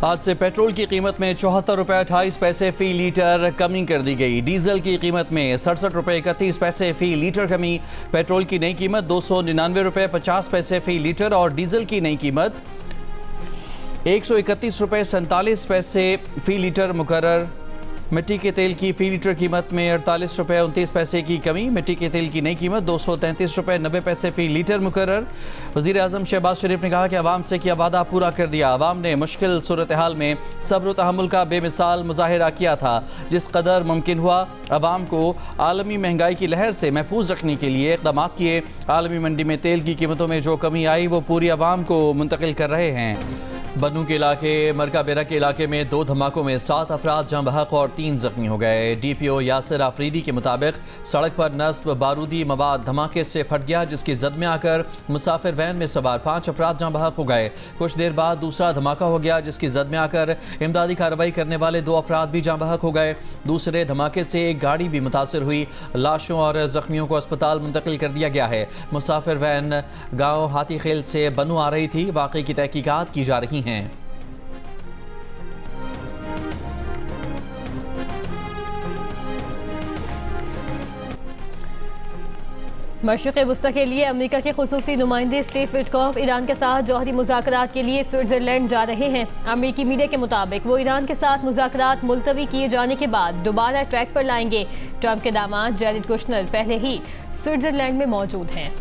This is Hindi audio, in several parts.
आज से पेट्रोल की कीमत में 74 रुपये 28 पैसे फी लीटर कमी कर दी गई। डीजल की कीमत में 67 रुपये 31 पैसे फी लीटर कमी। पेट्रोल की नई कीमत 299 रुपये 50 पैसे फी लीटर और डीजल की नई कीमत 131 रुपये 47 पैसे फी लीटर मुकर्रर। मिट्टी के तेल की फी लीटर कीमत में 48 रुपये 29 पैसे की कमी। मिट्टी के तेल की नई कीमत 233 रुपये 90 पैसे फी लीटर मुकर्रर। वज़ीर आज़म शहबाज शरीफ ने कहा कि अवाम से किया वादा पूरा कर दिया। अवाम ने मुश्किल सूरत हाल में सब्र तहम्मुल का बेमिसाल मुजाहिरा किया था। जिस कदर मुमकिन हुआ अवाम को आलमी महंगाई की लहर से महफूज रखने के लिए इक़दाम किए। आलमी मंडी में तेल की कीमतों में जो कमी आई वो पूरी अवाम को मुंतकिल कर रहे हैं। बन्नू के इलाके मरका बेरा के इलाके में 2 धमाकों में 7 अफराद जहाँ बहक और 3 जख्मी हो गए। DPO यासिर आफरीदी के मुताबिक सड़क पर नस्ब बारूदी मवाद धमाके से फट गया, जिसकी जद में आकर मुसाफिर वैन में सवार 5 अफराद जहाँ बहक हो गए। कुछ देर बाद दूसरा धमाका हो गया, जिसकी जद में आकर इमदादी कार्रवाई करने वाले 2 अफराद भी जहाँ बहक हो गए। दूसरे धमाके से एक गाड़ी भी मुतासर हुई। लाशों और जख्मियों को अस्पताल मुंतकिल कर दिया गया है। मुसाफिर वैन गाँव हाथी खेल से बन्नू आ रही थी। वाक़ई की तहकीकात की जा रही हैं। मशरिक़ वुस्ता के लिए अमेरिका के खुसूसी नुमाइंदे स्टीव विटकॉफ ईरान के साथ जौहरी मुज़ाकरात के लिए स्विट्ज़रलैंड जा रहे हैं। अमेरिकी मीडिया के मुताबिक वो ईरान के साथ मुज़ाकरात मुलतवी किए जाने के बाद दोबारा ट्रैक पर लाएंगे। ट्रंप के दामाद जैरेड कुशनर पहले ही स्विट्ज़रलैंड में मौजूद हैं।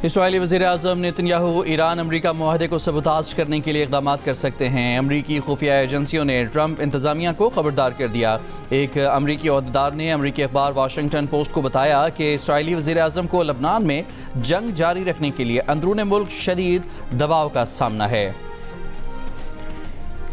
इस्राईली वज़ीर आज़म नेतन्याहू ईरान अमरीका मुआहदे को सबूताज करने के लिए इक़दाम कर सकते हैं। अमरीकी खुफिया एजेंसियों ने ट्रंप इंतज़ामिया को खबरदार कर दिया। एक अमरीकी अहदेदार ने अमरीकी अखबार वाशिंगटन पोस्ट को बताया कि इस्राईली वज़ीर आज़म को लबनान में जंग जारी रखने के लिए अंदरून मुल्क शदीद दबाव का सामना है।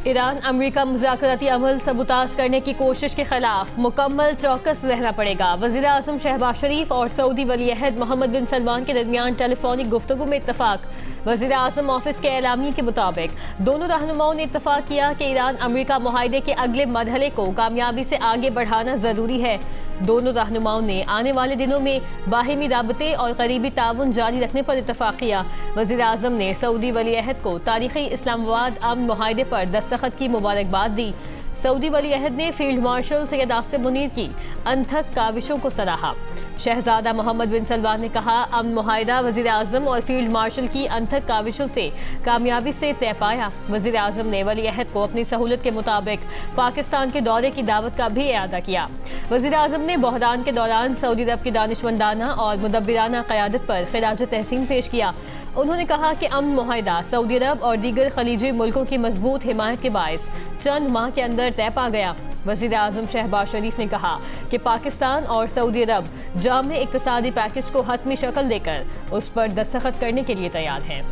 ईरान अमेरिका मुज़ाकराती अमल सबूताज करने की कोशिश के खिलाफ मुकम्मल चौकस रहना पड़ेगा। वज़ीर आज़म शहबाज शरीफ और सऊदी वली अहद मोहम्मद बिन सलमान के दरमियान टेलीफोनिक गुफ्तगू में इत्तफाक। वज़ीर आज़म ऑफिस के एलामी के मुताबिक दोनों रहनुमाओं ने इत्तफाक किया कि ईरान अमेरिका मुआहदे के अगले मरहले को कामयाबी से आगे बढ़ाना ज़रूरी है। दोनों रहनुमाओं ने आने वाले दिनों में बाहिमी राबते और करीबी ताउन जारी रखने पर इत्तफाक किया। वज़ीर आज़म ने सऊदी वली अहद को तारीख़ी इस्लामाबाद अमन मुआहदे पर दस्तखत की मुबारकबाद दी। सऊदी वली अहद ने फील्ड मार्शल सैयद आसिम मुनीर की अनथक काविशों को सराहा। शहजादा मोहम्मद बिन सलमान ने कहा, अमन मुआहिदा वज़ीर आज़म और फील्ड मार्शल की अनथक काविशों से कामयाबी से तय पाया। वज़ीर आज़म ने वली अहद को अपनी सहूलत के मुताबिक पाकिस्तान के दौरे की दावत का भी इआदा किया। वज़ीर आज़म ने बहरान के दौरान सऊदी अरब की दानिशमंदाना और मुदब्बिराना क़यादत पर खिराज तहसीन पेश किया। उन्होंने कहा कि अमन मुआहिदा सऊदी अरब और दीगर खलीजी मुल्कों की मजबूत हिमायत के बायस चंद माह के अंदर तय पा गया। वज़ीर आज़म शहबाज शरीफ ने कहा कि पाकिस्तान और सऊदी अरब जामे इक़्तिसादी पैकेज को हतमी शक्ल देकर उस पर दस्तखत करने के लिए तैयार हैं।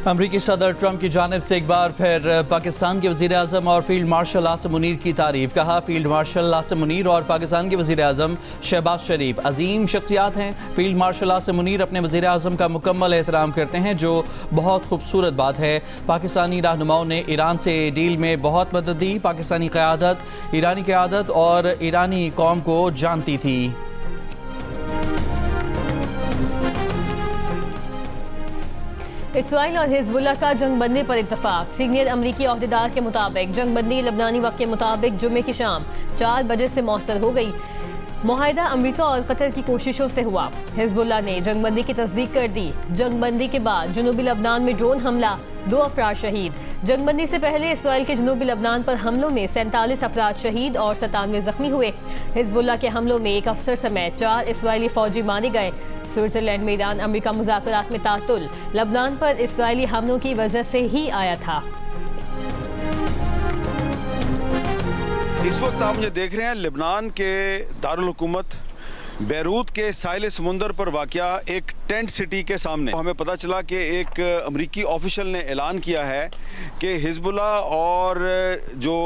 अमरीकी सदर ट्रंप की जानिब से एक बार फिर पाकिस्तान के वज़ीर आज़म और फील्ड मार्शल आसिम मुनीर की तारीफ़। कहा, फील्ड मार्शल आसिम मुनीर और पाकिस्तान के वज़ीर आज़म शहबाज शरीफ अजीम शख्सियात हैं। फील्ड मार्शल आसिम मुनीर अपने वज़ीर आज़म का मुकम्मल एहतराम करते हैं, जो बहुत खूबसूरत बात है। पाकिस्तानी रहनुमाओं ने ईरान से डील में बहुत मदद दी। पाकिस्तानी क़यादत ईरानी क़यादत और ईरानी कौम को जानती थी। इसराइल और हिजबुल्लाह का जंगबंदी पर इत्तफाक। सीनियर अमरीकी अहदेदार के मुताबिक जंगबंदी लबनानी वक्त के मुताबिक जुमे की शाम 4 बजे से मौसर हो गई। मुआहिदा अमरीका और कतर की कोशिशों से हुआ। हिजबुल्लाह ने जंगबंदी की तस्दीक कर दी। जंगबंदी के बाद जनूबी लबनान में ड्रोन हमला, 2 अफराद शहीद। जंगबंदी से पहले इसराइल के जनूबी लबनान पर हमलों में 47 अफराद शहीद और 97 जख्मी हुए। हिजबुल्लाह के हमलों में एक अफसर समेत 4 इसराइली फौजी मारे गए। स्विट्जरलैंड में ईरान अमेरिका मुज़ाकरात में तातुल लबनान पर इसराइली हमलों की वजह से ही आया था। इस वक्त आप मुझे देख रहे हैं लेबनान के दारुल हुकूमत बैरूत के साहिल समुंदर पर वाक़या एक टेंट सिटी के सामने हमें पता चला कि एक अमरीकी ऑफिशियल ने ऐलान किया है कि हिजबुल्लाह और जो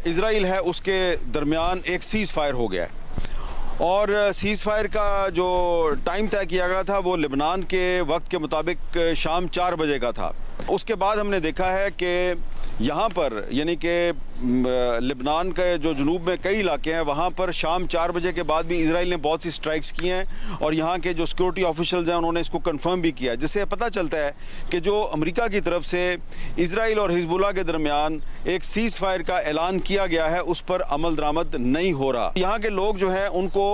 इज़राइल है उसके दरमियान एक सीज़ फायर हो गया है और सीज़ फायर का जो टाइम तय किया गया था वो लेबनान के वक्त के मुताबिक शाम 4 बजे का था। उसके बाद हमने देखा है कि यहाँ पर यानी कि लेबनान के जो जुनूब में कई इलाके हैं वहाँ पर शाम 4 बजे के बाद भी इजराइल ने बहुत सी स्ट्राइक्स की हैं और यहाँ के जो सिक्योरिटी ऑफिशियल्स हैं उन्होंने इसको कंफर्म भी किया, जिससे पता चलता है कि जो अमेरिका की तरफ से इजराइल और हिजबुल्लाह के दरमियान एक सीज़ फायर का ऐलान किया गया है उस पर अमल दरामद नहीं हो रहा। यहाँ के लोग जो हैं उनको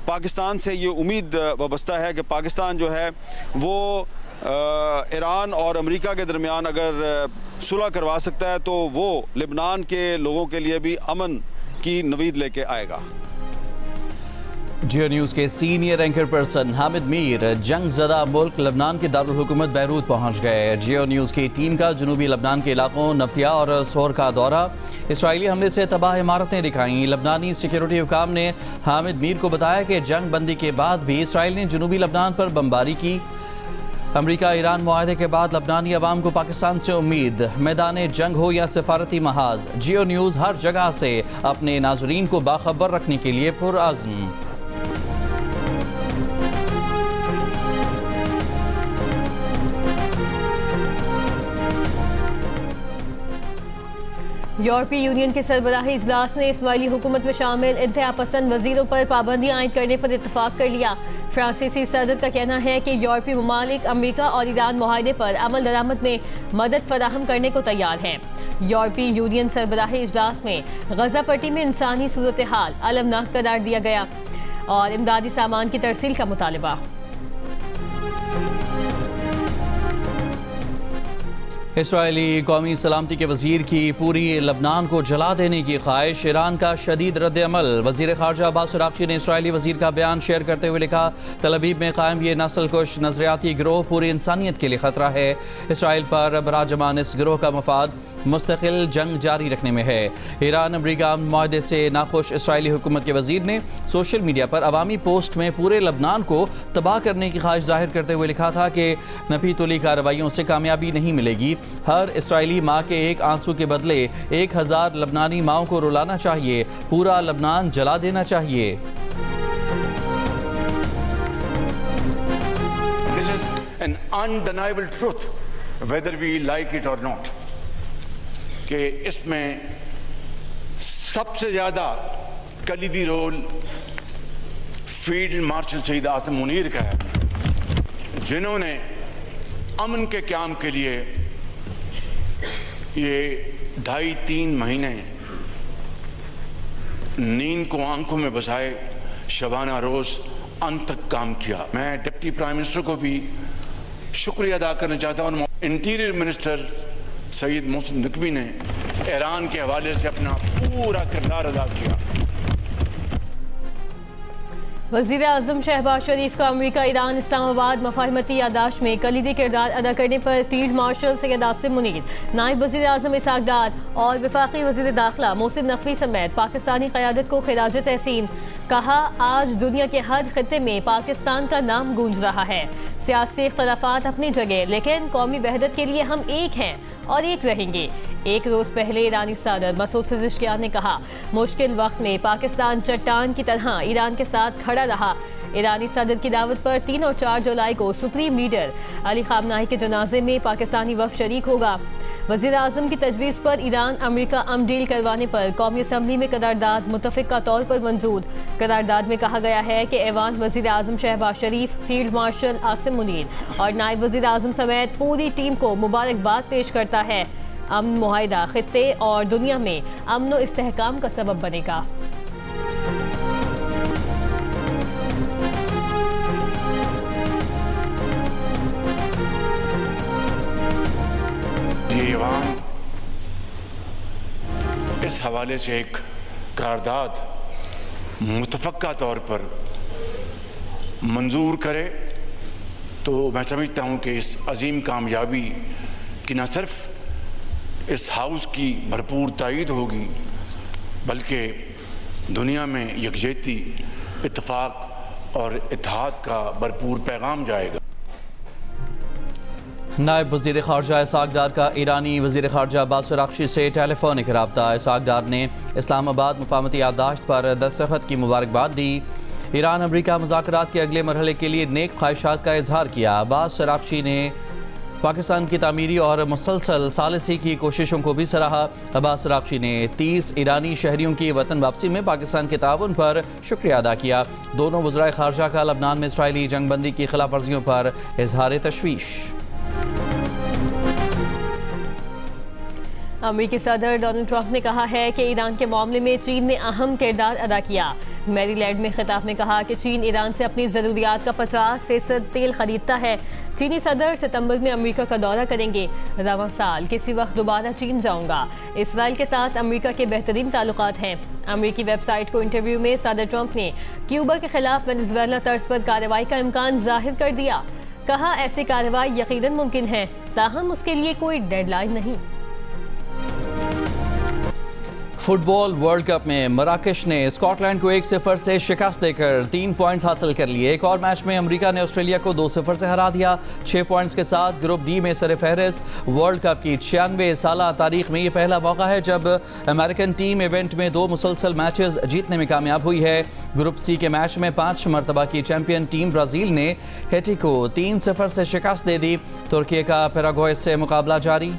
पाकिस्तान से ये उम्मीद वाबस्ता है कि पाकिस्तान जो है वो ईरान और अमेरिका के दरमियान अगर सुलह करवा सकता है तो वो लेबनान के लोगों के लिए भी अमन की नवीद लेके आएगा। जियो न्यूज़ के senior anchor person Hamid Mir जंग ज़दा मुल्क लेबनान के दारुल हुकूमत बैरूत पहुंच गए। जियो न्यूज़ की टीम का जनूबी लेबनान के इलाकों नफ्तिया और सोर का दौरा, इसराइली हमले से तबाह इमारतें दिखाईं। लेबनानी सिक्योरिटी हुकाम ने हामिद मीर को बताया कि जंग बंदी के बाद भी इसराइल ने जनूबी लेबनान पर बमबारी की। अमेरिका ईरान मुआहदे के बाद लबनानी अवाम को पाकिस्तान से उम्मीद, मैदान जंग हो या सफारती महाज, जियो न्यूज़ हर जगह से अपने नाजरीन को बाखबर रखने के लिए पुरअज़्म। यूरोपीय यूनियन के सरबराही इजलास ने इसराइली हुकूमत में शामिल इंतहा पसंद वजीरों पर पाबंदी आयद करने पर इतफाक कर लिया। फ्रांसीसी सदर का कहना है कि यूरोपीय ममालिक अमेरिका और ईरान मुआहदे पर अमल दरामद में मदद फराहम करने को तैयार हैं। यूरोपीय यूनियन सरबराही इजलास में गजा पट्टी में इंसानी सूरत हाल अलमनाक करार दिया गया और इमदादी सामान की तरसील का मुतालबा। इसराइली कौमी सलामती के वजीर की पूरी लबनान को जला देने की ख्वाहिश, ईरान का शदीद रद्द-ए-अमल। वजीर खारजा अब्बास अरागची ने इसराइली वजीर का बयान शेयर करते हुए लिखा, तल अवीव में कायम ये नस्ल कुश नजरियाती गिरोह पूरी इंसानियत के लिए खतरा है। इसराइल पर बराजमान इस गिरोह का मफाद मुस्तकिल जंग जारी रखने में है। ईरान अमरीका मुआहदे से नाखुश इसराइली हुकूमत के वजीर ने सोशल मीडिया पर अवामी पोस्ट में पूरे लबनान को तबाह करने की ख्वाहिश जाहिर करते हुए लिखा था कि नफी तुली कार्रवाइयों से कामयाबी नहीं मिलेगी। हर इसराइली माँ के एक आंसू के बदले 1000 लबनानी माओं को रुलाना चाहिए, पूरा लबनान जला देना चाहिए। This is an undeniable truth, whether we like it or not, कि इसमें सबसे ज़्यादा कलीदी रोल फील्ड मार्शल शहीद आसिम मुनीर का है, जिन्होंने अमन के क़याम के लिए ये 2.5-3 महीने नींद को आंखों में बसाए शबाना रोज़ अंत तक काम किया। मैं डिप्टी प्राइम मिनिस्टर को भी शुक्रिया अदा करना चाहता हूँ। इंटीरियर मिनिस्टर सईद मोहसिन नकवी ने ईरान के हवाले से अपना पूरा किरदार अदा किया। वज़ीर आज़म शहबाज शरीफ का अमेरिका ईरान इस्लामाबाद मफाहमती यादाश्त में कलीदी किरदार अदा करने पर फील्ड मार्शल सैयद आसिम मुनीर, नायब वज़ीर आज़म इसहाक डार और वफाकी वज़ीर दाखिला मोहसिन नकवी समेत पाकिस्तानी क़यादत को खिराज तहसीन। कहा, आज दुनिया के हर खित्ते में पाकिस्तान का नाम गूंज रहा है। सियासी इख्तलाफात अपनी जगह, लेकिन कौमी वहदत के लिए हम एक हैं और एक रहेंगे। एक रोज़ पहले ईरानी सदर मसूद पेज़ेश्कियान ने कहा, मुश्किल वक्त में पाकिस्तान चट्टान की तरह ईरान के साथ खड़ा रहा। ईरानी सदर की दावत पर 3 और 4 जुलाई को सुप्रीम लीडर अली खामनाई के जनाजे में पाकिस्तानी वफ़द शरीक होगा। वज़ीर आज़म की तजवीज़ पर ईरान अमेरिका अम डील करवाने पर कौमी असम्बली में करारदाद मुतफ़िक़ा तौर पर मंजूर। करारदाद में कहा गया है कि ऐवान वज़ीर आज़म शहबाज शरीफ, फील्ड मार्शल आसिम मुनीर और नायब वज़ीर आज़म समेत पूरी टीम को मुबारकबाद पेश करता है। अमन मुआहिदा खित्ते और दुनिया में अमन व इस्तेहकाम का सबब बनेगा। ईरान इस हवाले से एक करारदाद मुतफ़क्का तौर पर मंजूर करे तो मैं समझता हूँ कि इस अजीम कामयाबी की न सिर्फ इस हाउस की भरपूर तायीद होगी बल्कि दुनिया में यकजहती, इत्तेफाक और इत्तेहाद का भरपूर पैगाम जाएगा। नायब वज़ीर ख़ारजा इसहाक डार का ईरानी वज़ीर ख़ारजा अब्बास अरागची से टेलीफोनिक रब्ता। इसहाक डार ने इस्लामाबाद मुफाहमती यादाश्त पर दस्तखत की मुबारकबाद दी। ईरान अमेरिका मुज़ाकरात के अगले मरहले के लिए नेक ख्वाहिशात का इजहार किया। अब्बास अराग़ची ने पाकिस्तान की तामीरी और मुसलसल सालिसी की कोशिशों को भी सराहा। अब्बास अराग़ची ने 30 ईरानी शहरियों की वतन वापसी में पाकिस्तान के ताउन पर शुक्रिया अदा किया। दोनों वज़राए ख़ारजा का लबनान में इसराइली जंगबंदी की खिलाफ वर्जियों पर इजहार तशवीश। अमेरिकी सदर डोनाल्ड ट्रंप ने कहा है कि ईरान के मामले में चीन ने अहम किरदार अदा किया। मैरीलैंड में खिताब में कहा कि चीन ईरान से अपनी ज़रूरियात का 50% तेल खरीदता है। चीनी सदर सितंबर में अमेरिका का दौरा करेंगे। रवां साल किसी वक्त दोबारा चीन जाऊंगा। इसराइल के साथ अमेरिका के बेहतरीन ताल्लुकात हैं। अमेरिकी वेबसाइट को इंटरव्यू में सदर ट्रंप ने क्यूबा के खिलाफ वेनेजुएला तर्ज पर कार्रवाई का इम्कान जाहिर कर दिया। कहा ऐसी कार्रवाई यकीनन मुमकिन है, ताहम उसके लिए कोई डेडलाइन नहीं। फुटबॉल वर्ल्ड कप में मराकश ने स्कॉटलैंड को 1-0 से शिकस्त देकर 3 पॉइंट्स हासिल कर लिए। एक और मैच में अमेरिका ने ऑस्ट्रेलिया को 2-0 से हरा दिया। 6 पॉइंट्स के साथ ग्रुप डी में सरफहरिस्त। वर्ल्ड कप की 96 साला तारीख में ये पहला मौका है जब अमेरिकन टीम इवेंट में 2 मुसलसल मैचेस जीतने में कामयाब हुई है। ग्रुप सी के मैच में 5 मरतबा की चैंपियन टीम ब्राज़ील ने हैटी को 3-0 से शिकस्त दे दी। तुर्की का पैराग्वे से मुकाबला जारी।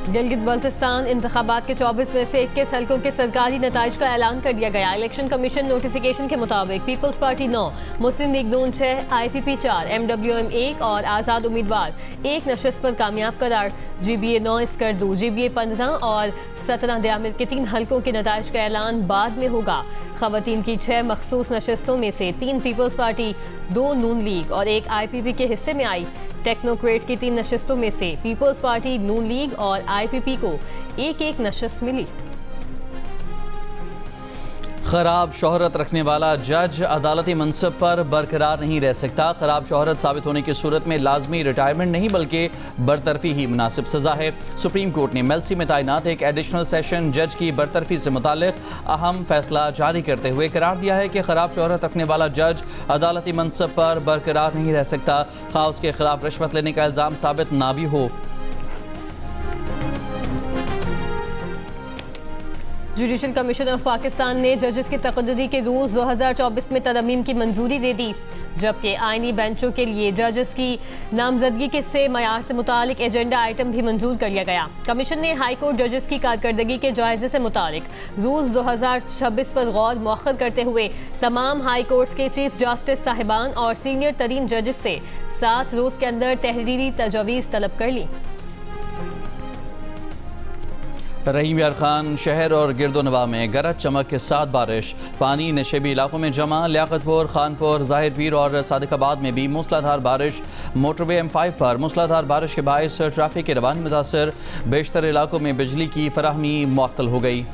गिलगित बल्तिस्तान इंतखाबात के 24 में से 21 हल्कों के सरकारी नताइज का ऐलान कर दिया गया। इलेक्शन कमीशन नोटिफिकेशन के मुताबिक पीपल्स पार्टी 9, मुस्लिम लीग नून 6, IPP 4, MWM 1 और आज़ाद उम्मीदवार 1 नशस्त पर कामयाब करार। GBA 9 स्कर्दू, GBA 15 और 17 दयामिर के 3 हल्कों के नताइज का ऐलान बाद में होगा। ख़वातीन की 6 मखसूस नशस्तों में से 3 पीपल्स पार्टी, 2 नून लीग और 1 IPP के हिस्से में आई। टेक्नोक्रेट की 3 नशस्तों में से पीपल्स पार्टी, नून लीग और IPP को 1-1 नशस्त मिली। खराब शोहरत रखने वाला जज अदालती मनसब पर बरकरार नहीं रह सकता। खराब शोहरत साबित होने की सूरत में लाजमी रिटायरमेंट नहीं बल्कि बरतरफी ही मुनासिब सज़ा है। सुप्रीम कोर्ट ने मेल्सी में तैनात एक एडिशनल सेशन जज की बरतरफी से मुतालिक अहम फैसला जारी करते हुए करार दिया है कि खराब शोहरत रखने वाला जज अदालती मनसब पर बरकरार नहीं रह सकता, खा उसके खिलाफ रिश्वत लेने का इल्ज़ाम साबित ना भी हो। जुडिशल कमीशन ऑफ पाकिस्तान ने जजेस के तकद्दुरी के रूल्स 2024 में तरमीम की मंजूरी दे दी, जबकि आइनी बेंचों के लिए जजेस की नामजदगी के से मयार से मुतालिक एजेंडा आइटम भी मंजूर कर लिया गया। कमीशन ने हाई कोर्ट जजेस की कारकर्दगी के जायजे से मुतालिक रूल्स 2026 पर गौर मौखर करते हुए तमाम हाई कोर्ट्स के चीफ जस्टिस साहिबान और सीनियर तरीन जजेस से 7 रोज़ के अंदर तहरीरी तजवीज़ तलब कर ली। रहीम यार खान शहर और गिरदोनवा में गरज चमक के साथ बारिश। पानी नशेबी इलाकों में जमा। लियाकतपुर, खानपुर, ज़ाहिर पीर और सादिकाबाद में भी मूसलाधार बारिश। मोटरवे M5 पर मूसलाधार बारिश के बायस ट्रैफिक की रवानी मुतासर। बेशतर इलाकों में बिजली की फराहमी मुअत्तल हो गई।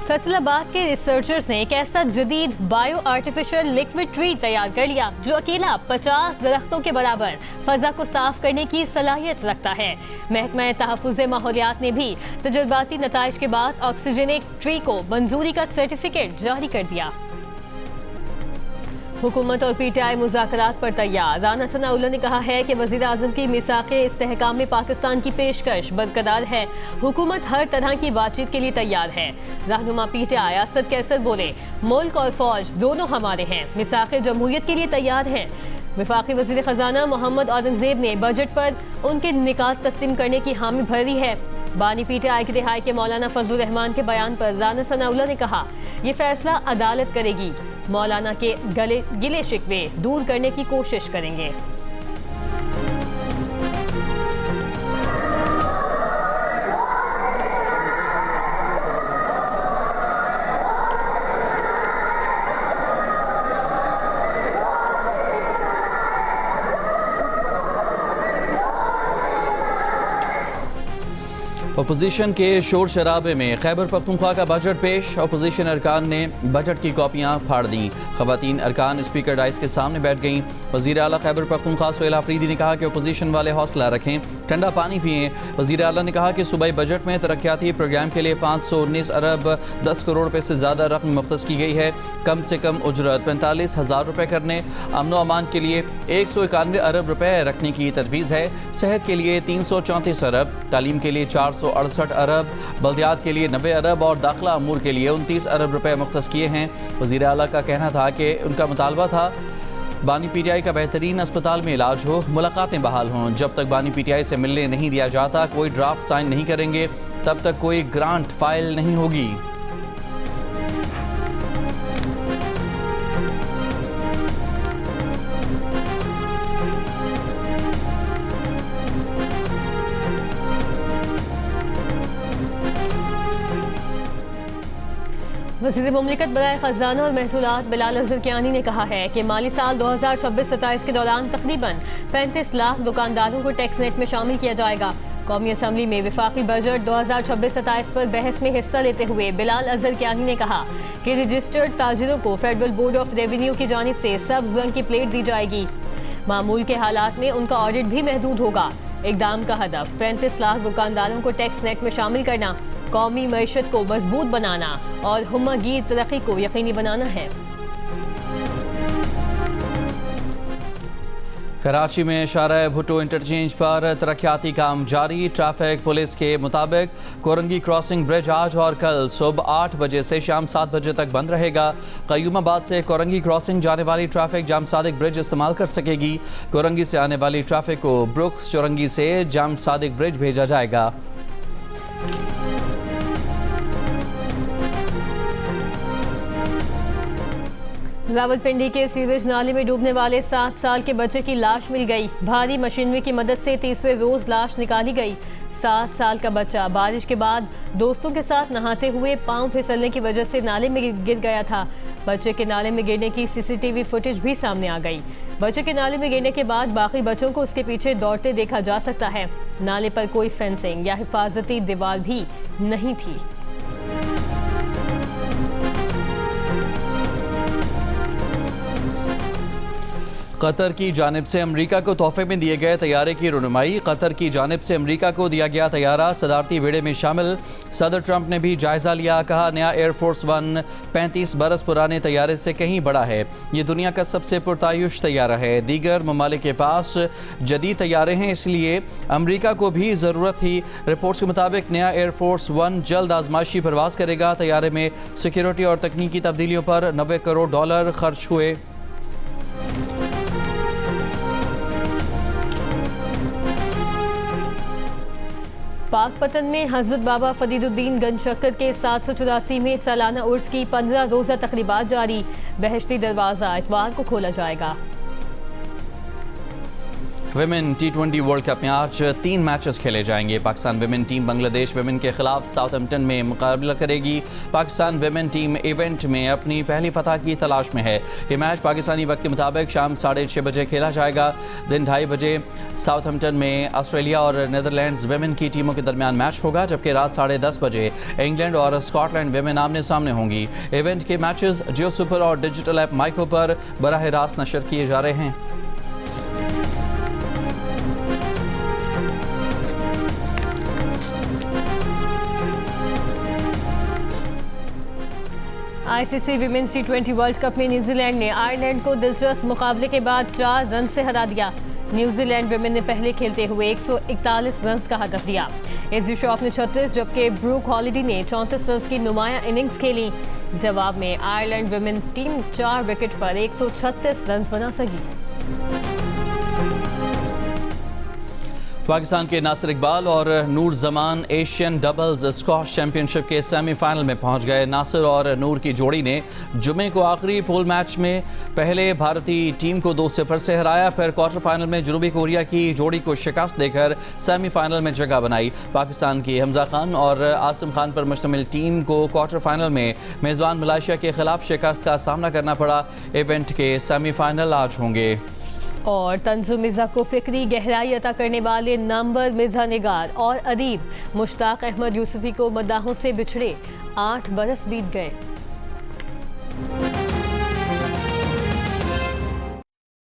फैसलाबाद के रिसर्चर्स ने एक ऐसा जदीद बायो आर्टिफिशियल लिक्विड ट्री तैयार कर लिया जो अकेला 50 दरख्तों के बराबर फजा को साफ करने की सलाहियत रखता है। महकमा तहफ़्फ़ुज़ माहौलियात ने भी तजुर्बाती नताइज के बाद ऑक्सीजनिक ट्री को मंजूरी का सर्टिफिकेट जारी कर दिया। हुकूमत और PTI मुज़ाकरात पर तैयार। राना सनाउल्लाह ने कहा है कि वज़ीर आज़म की मिसाक़े इस्तेहकाम में पाकिस्तान की पेशकश बरकरार है। हुकूमत हर तरह की बातचीत के लिए तैयार है। रहनुमा PTI असद कैसर बोले, मुल्क और फौज दोनों हमारे हैं, मिसाक़े जमहूरियत के लिए तैयार हैं। वफाकी वज़ीर ख़जाना मोहम्मद औरंगज़ेब ने बजट पर उनके निकात तस्लीम करने की हामी भरी है। बानी PTI की रिहाई के मौलाना फजलुर रहमान के बयान पर राना सनाउल्लाह ने कहा, ये फैसला अदालत करेगी, मौलाना के गिले शिकवे दूर करने की कोशिश करेंगे। अपोजिशन के शोर शराबे में खैबर पख्तूनख्वा का बजट पेश। अपोजिशन अरकान ने बजट की कॉपियां फाड़ दी। खवातीन अरकान स्पीकर डाइस के सामने बैठ गईं। वज़ीर आला खैबर पख्तूनख्वा सुहेला अफरीदी ने कहा कि अपोजिशन वाले हौसला रखें, ठंडा पानी पिएं। वज़ीर आला ने कहा कि सूबाई बजट में तरक्याती प्रोग्राम के लिए 519 अरब 10 करोड़ रुपये से ज़्यादा रकम मुख्तस की गई है। कम से कम उजरत 45,000 रुपये करने, अमन अमान के लिए 191 अरब रुपये रखने की तजवीज़ है। सेहत के लिए 334 अरब, तालीम के लिए 468 अरब, बल्दियात के लिए 90 अरब और दाखिला अमूर के लिए 29 अरब रुपये मुख्तस किए हैं। वज़ीर आला का कहना था कि उनका मुतालबा था बानी पीटीआई का बेहतरीन अस्पताल में इलाज हो, मुलाकातें बहाल हों। जब तक बानी पीटीआई से मिलने नहीं दिया जाता, कोई ड्राफ्ट साइन नहीं करेंगे, तब तक कोई ग्रांट फाइल नहीं होगी। वज़ीर मुमलिकत बराए ख़जाना और महसूलात बिलाल अज़हर कियानी ने कहा है कि माली साल 2026-27 के दौरान तकरीबन 35 लाख दुकानदारों को टैक्स नेट में शामिल किया जाएगा। कौमी असम्बली में विफाकी बजट 2026-27 पर बहस में हिस्सा लेते हुए बिलाल अज़हर कियानी ने कहा कि रजिस्टर्ड ताजिरों को फेडरल बोर्ड ऑफ रेवेन्यू की जानिब से सब्ज़ रंग की प्लेट दी जाएगी। मामूल के हालात में उनका ऑडिट भी महदूद होगा। इक़दाम का हदफ 35 लाख दुकानदारों को टैक्स नेट में शामिल करना, कौमी मईशत को मजबूत बनाना और हमगीर तरक्की को यकीनी बनाना है। कराची में शाहराह भुट्टो इंटरचेंज पर तरक्याती काम जारी। ट्रैफिक पुलिस के मुताबिक कोरंगी क्रॉसिंग ब्रिज आज और कल सुबह 8 बजे से शाम 7 बजे तक बंद रहेगा। कयूमाबाद से कोरंगी क्रॉसिंग जाने वाली ट्रैफिक जाम सादिक ब्रिज इस्तेमाल कर सकेगी। कोरंगी से आने वाली ट्रैफिक को ब्रुक्स चौरंगी से जाम सादिक ब्रिज भेजा जाएगा। रावलपिंडी के सीवेज नाले में डूबने वाले 7 साल के बच्चे की लाश मिल गई। भारी मशीनरी की मदद से 30वें रोज लाश निकाली गई। 7 साल का बच्चा बारिश के बाद दोस्तों के साथ नहाते हुए पांव फिसलने की वजह से नाले में गिर गया था। बच्चे के नाले में गिरने की सीसीटीवी फुटेज भी सामने आ गई। बच्चे के नाले में गिरने के बाद बाकी बच्चों को उसके पीछे दौड़ते देखा जा सकता है। नाले पर कोई फेंसिंग या हिफाजती दीवार भी नहीं थी। कतर की जानिब से अमरीका को तोहफे में दिए गए तैयारे की रुनुमाई। कतर की जानिब से अमरीका को दिया गया तैयारा सदारती बेड़े में शामिल। सदर ट्रंप ने भी जायजा लिया। कहा नया एयरफोर्स 1 35 बरस पुराने तैयारे से कहीं बड़ा है। ये दुनिया का सबसे पुरतायुश तैयारा है। दीगर ममालिक के पास जदीद तैयारे हैं, इसलिए अमरीका को भी ज़रूरत थी। रिपोर्ट्स के मुताबिक नया एयरफोर्स 1 जल्द आजमाइशी परवाज करेगा। तैयारे में सिक्योरिटी और तकनीकी तब्दीलियों पर $90 करोड़ खर्च हुए। पाकपतन में हजरत बाबा फरीदुद्दीन गंज शक्कर के 784 में सालाना उर्स की 15 रोज़ा तकरीबात जारी। बहश्ती दरवाज़ा इतवार को खोला जाएगा। विमेन T20 वर्ल्ड कप में आज 3 मैचेस खेले जाएंगे। Pakistan women team Bangladesh women के खिलाफ साउथहैम्पटन में मुकाबला करेगी। पाकिस्तान विमेन टीम इवेंट में अपनी पहली फतह की तलाश में है। ये मैच पाकिस्तानी वक्त के मुताबिक शाम 6:30 बजे खेला जाएगा। दिन 2:30 बजे साउथहैम्पटन में ऑस्ट्रेलिया और नीदरलैंड्स विमेन की टीमों के दरमियान मैच होगा, जबकि रात 10:30 बजे इंग्लैंड और स्कॉटलैंड विमेन आमने सामने होंगी। इवेंट के मैचेस जियो सुपर और डिजिटल ऐप माइको पर बराह रास्त नशर किए जा रहे हैं। ICC women's T20 world cup में न्यूजीलैंड ने आयरलैंड को दिलचस्प मुकाबले के बाद 4 रन से हरा दिया। न्यूजीलैंड विमेन ने पहले खेलते हुए 141 रन का हदफ दिया। एजी श्रॉफ ने 36 जबकि ब्रूक हॉलिडे ने 34 रन की नुमाया इनिंग्स खेली। जवाब में आयरलैंड विमेन टीम 4 विकेट पर 136 रन बना सकी। पाकिस्तान के नासिर इकबाल और Noor Zaman Asian doubles squash championship के सेमीफाइनल में पहुंच गए। नासिर और नूर की जोड़ी ने जुमे को आखिरी पूल मैच में पहले भारतीय टीम को 2-0 से हराया, फिर क्वार्टर फाइनल में जनूबी कोरिया की जोड़ी को शिकस्त देकर सेमीफाइनल में जगह बनाई। पाकिस्तान की हमजा खान और आसिम खान पर मुश्तमिल टीम को क्वार्टर फाइनल में मेज़बान मलेशिया के खिलाफ शिकस्त का सामना करना पड़ा। इवेंट के सेमीफाइनल आज होंगे। और तंजुम मिर्जा को फिक्री गहराई अता करने वाले नामवर मिर्जा निगार और अदीब मुश्ताक अहमद यूसुफी को मद्दाहों से बिछड़े 8 बरस बीत गए।